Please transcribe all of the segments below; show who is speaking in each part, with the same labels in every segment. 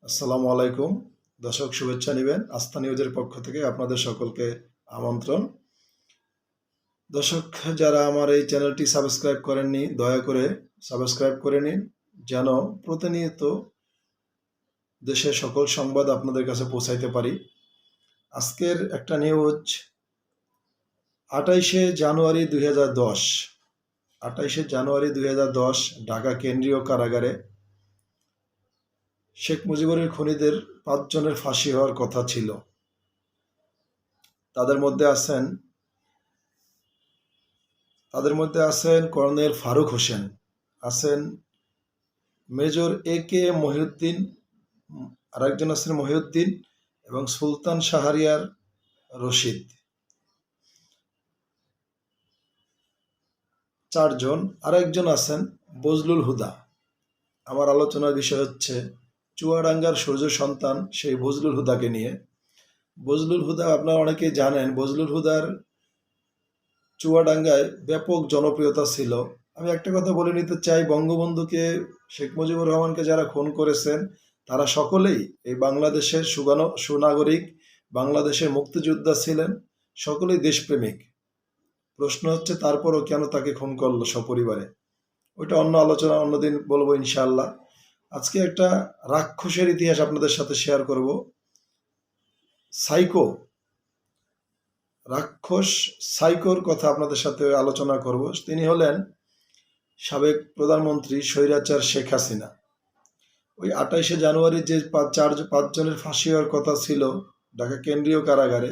Speaker 1: আসসালামু আলাইকুম। দর্শক শুভেচ্ছা নেবেন আস্থা নিউজের পক্ষ থেকে আপনাদের সকলকে আমন্ত্রণ। দর্শক যারা আমার এই চ্যানেলটি সাবস্ক্রাইব করেননি দয়া করে সাবস্ক্রাইব করে নিন, যেন প্রতিনিয়ত দেশের সকল সংবাদ আপনাদের কাছে পৌঁছাইতে পারি। আজকের একটা নিউজ 28শে জানুয়ারি 2010 28শে জানুয়ারি 2010 ঢাকা কেন্দ্রীয় কারাগারে শেখ মুজিবুরের খুনিদের 5 জনের ফাঁসি হওয়ার কথা ছিল। তাদের মধ্যে আছেন কর্নেল ফারুক হোসেন, আছেন মেজর AK মহিউদ্দিন, আরেকজন আছেন মহিউদ্দিন এবং সুলতান শাহরিয়ার রশিদ, 4 জন। আরেকজন আছেন বজলুল হুদা। আমার আলোচনার বিষয় হচ্ছে চুয়াডাঙ্গার সূর্য সন্তান সেই বজলুল হুদাকে নিয়ে। বজলুল হুদা আপনারা অনেকেই জানেন, বজলুল হুদার চুয়াডাঙ্গায় ব্যাপক জনপ্রিয়তা ছিল। আমি একটা কথা বলে নিতে চাই, বঙ্গবন্ধুকে, শেখ মুজিবুর রহমানকে যারা খুন করেছেন তারা সকলেই এই বাংলাদেশের সুনাগরিক, বাংলাদেশের মুক্তিযোদ্ধা ছিলেন, সকলেই দেশপ্রেমিক। প্রশ্ন হচ্ছে তারপরও কেন তাকে খুন করলো সপরিবারে, ওইটা অন্য আলোচনা অন্যদিন বলবো ইনশাআল্লাহ। আজকে একটা রাক্ষসের ইতিহাস আপনাদের সাথে শেয়ার করব। রাক্ষস সাইকোর কথা আপনাদের সাথে আলোচনা করব। তিনি হলেন সাবেক প্রধানমন্ত্রী স্বৈরাচার শেখ হাসিনা। ওই 28শে জানুয়ারি যে 5 জনের ফাঁসি হওয়ার কথা ছিল ঢাকা কেন্দ্রীয় কারাগারে,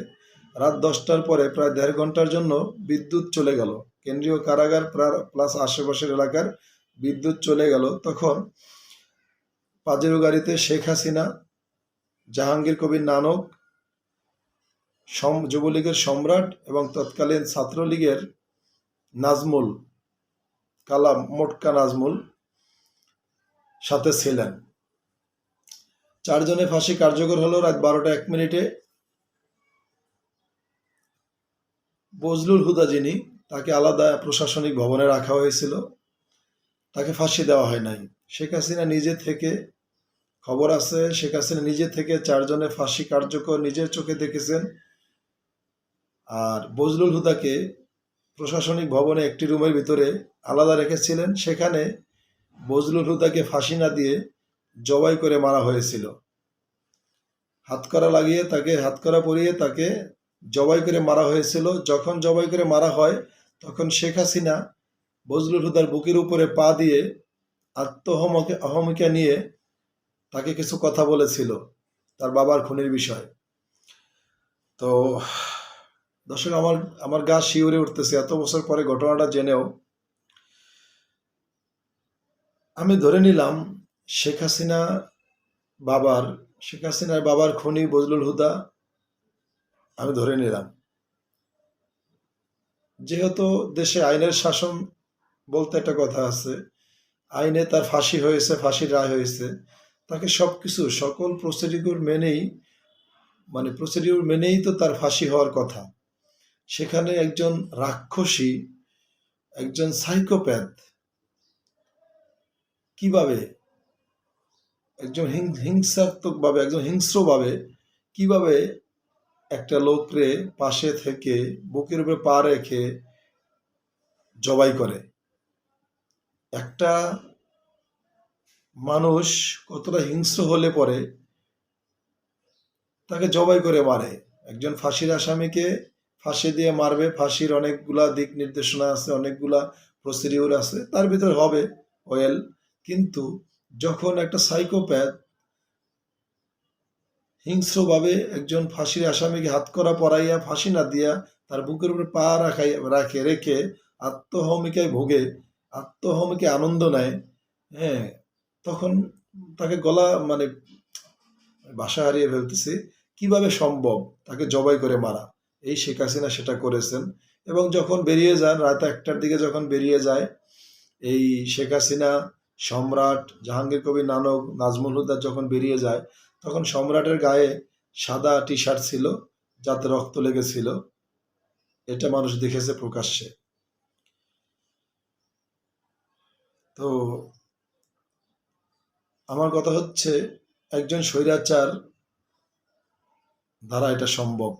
Speaker 1: রাত 10টার পরে প্রায় 1.5 ঘন্টার জন্য বিদ্যুৎ চলে গেল। কেন্দ্রীয় কারাগার প্লাস আশেপাশের এলাকার বিদ্যুৎ চলে গেল। তখন পাজেরো গাড়িতে শেখ হাসিনা, জাহাঙ্গীর কবির নানক, যুবলীগের সম্রাট এবং তৎকালীন ছাত্রলীগের নাজমুল কালাম, মোটকা নাজমুল সাথে ছিলেন। 4 জনের ফাঁসি কার্যকর হলো রাত 12টা 1 মিনিটে। বজলুল হুদা যিনি, তাকে আলাদা প্রশাসনিক ভবনে রাখা হয়েছিল, তাকে ফাঁসি দেওয়া হয় নাই। শেখ হাসিনা নিজে থেকে, খবর আছে শেখ হাসিনা নিজে থেকে 4 জনের ফাঁসি কার্যকর নিজের চোখে দেখেছেন। আর বজলুল হুদাকে প্রশাসনিক ভবনে একটি রুমের ভিতরে আলাদা রেখেছিলেন। সেখানে বজলুল হুদাকে ফাঁসি না দিয়ে জবাই করে মারা হয়েছিল। হাতকড়া লাগিয়ে তাকে, হাতকড়া পরিয়ে তাকে জবাই করে মারা হয়েছিল। যখন জবাই করে মারা হয় তখন শেখ হাসিনা বজলুল হুদার বুকের উপরে পা দিয়ে অহমিকা নিয়ে তাকে কিছু কথা বলেছিল তার বাবার খুনের বিষয়। তো দর্শক, আমার গা শিউরে উঠতেছে এত বছর পরে ঘটনাটা জেনেও। আমি ধরে নিলাম শেখ হাসিনার বাবার খুনি বজলুল হুদা, আমি ধরে নিলাম। যেহেতু দেশে আইনের শাসন বলতে একটা কথা আছে, আইনে তার ফাঁসি হয়েছে, ফাঁসির রায় হয়েছে, তাকে সবকিছু সকল প্রসিডিউর মেনেই তো তার ফাঁসি হওয়ার কথা। সেখানে একজন রাক্ষসী, একজন সাইকোপ্যাথ কিভাবে, একজন হিংসাত্মকভাবে, একজন হিংস্রভাবে কিভাবে একটা লোকরে পাশে থেকে বুকের উপরে পা রেখে জবাই করে। একটা মানুষ কতটা হিংস্র হলে পরে তাকে জবাই করে মারে। একজন ফাঁসির আসামিকে ফাঁসি দিয়ে মারবে, ফাঁসির অনেকগুলা দিক নির্দেশনা আছে, অনেকগুলা প্রসিডিউর আছে, তার ভিতর হবে ওয়েল। কিন্তু যখন একটা সাইকোপ্যাথ হিংস্রভাবে একজন ফাঁসির আসামিকে হাতকড়া পরাইয়া ফাঁসি না দিয়া তার বুকের উপরে পা রেখে আত্মহমিকায় ভোগে, আত্মহমিকে আনন্দ নেয়, হ্যাঁ, তখন তাকে ভাষা হারিয়ে ফেলতেছি, কিভাবে সম্ভব তাকে জবাই করে মারা। এই শেখ হাসিনা সেটা করেছেন। এবং যখন বেরিয়ে যান, রাত 1টার দিকে যখন বেরিয়ে যায় এই শেখ হাসিনা, সম্রাট, জাহাঙ্গীর কবির নানক, নাজমুল হুদা যখন বেরিয়ে যায়, তখন সম্রাটের গায়ে সাদা টি-শার্ট ছিল যাতে রক্ত লেগেছিল, এটা মানুষ দেখেছে প্রকাশ্যে। তো আমার কথা হচ্ছে একজন স্বৈরাচার দ্বারা এটা সম্ভব।